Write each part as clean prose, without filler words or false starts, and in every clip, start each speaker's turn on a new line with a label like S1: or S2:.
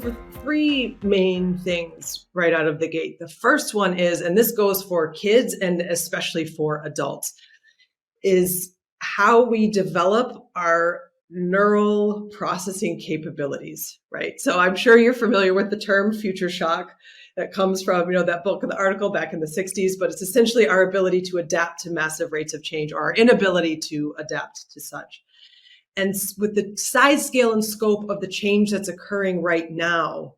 S1: for three main things right out of the gate. The first one is, and this goes for kids and especially for adults, is how we develop our neural processing capabilities, right? So I'm sure you're familiar with the term future shock that comes from, that book and the article back in the 60s, but it's essentially our ability to adapt to massive rates of change, or our inability to adapt to such. And with the size, scale, and scope of the change that's occurring right now,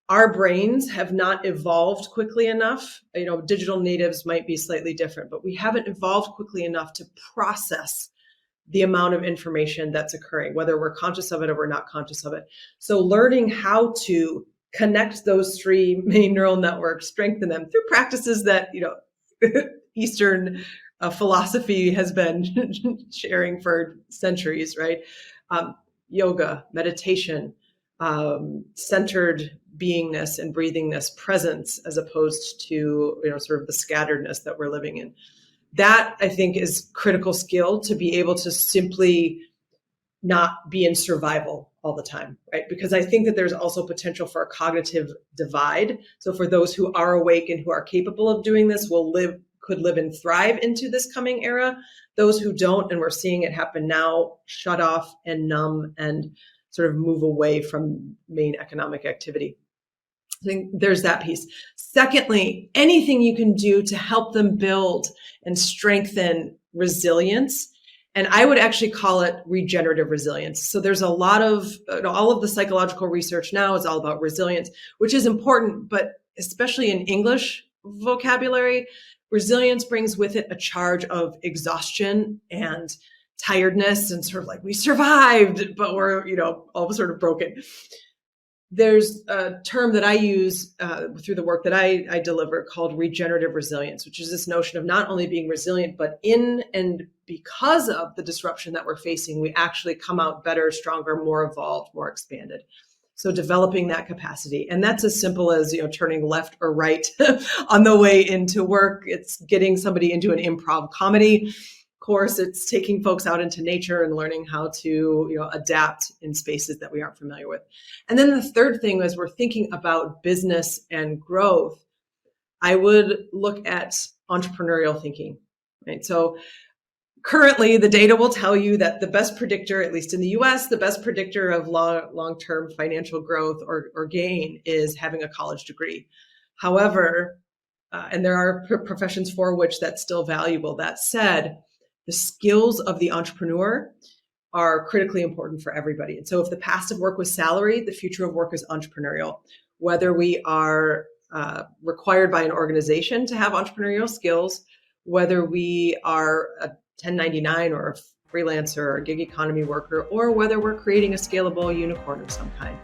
S1: our brains have not evolved quickly enough. Digital natives might be slightly different, but we haven't evolved quickly enough to process the amount of information that's occurring, whether we're conscious of it or we're not conscious of it. So learning how to connect those three main neural networks, strengthen them through practices that, Eastern philosophy has been sharing for centuries, right? Yoga, meditation, centered beingness and breathingness, presence, as opposed to, sort of the scatteredness that we're living in. That, I think, is critical skill to be able to simply not be in survival all the time, right? Because I think that there's also potential for a cognitive divide. So for those who are awake and who are capable of doing this could live and thrive into this coming era. Those who don't, and we're seeing it happen now, shut off and numb and sort of move away from main economic activity. I think there's that piece. Secondly, anything you can do to help them build and strengthen resilience. And I would actually call it regenerative resilience. So there's a lot of, all of the psychological research now is all about resilience, which is important, but especially in English vocabulary, resilience brings with it a charge of exhaustion and tiredness and sort of like, we survived, but we're, all sort of broken. There's a term that I use through the work that I deliver called regenerative resilience, which is this notion of not only being resilient, but in and because of the disruption that we're facing, we actually come out better, stronger, more evolved, more expanded. So developing that capacity. And that's as simple as, turning left or right on the way into work. It's getting somebody into an improv comedy course. It's taking folks out into nature and learning how to, adapt in spaces that we aren't familiar with. And then the third thing, as we're thinking about business and growth, I would look at entrepreneurial thinking, right? So currently, the data will tell you that the best predictor, at least in the US, the best predictor of long-term financial growth or gain is having a college degree. However, and there are professions for which that's still valuable. That said, the skills of the entrepreneur are critically important for everybody. And so if the past of work was salary, the future of work is entrepreneurial. Whether we are required by an organization to have entrepreneurial skills, whether we are a 1099 or a freelancer or a gig economy worker, or whether we're creating a scalable unicorn of some kind.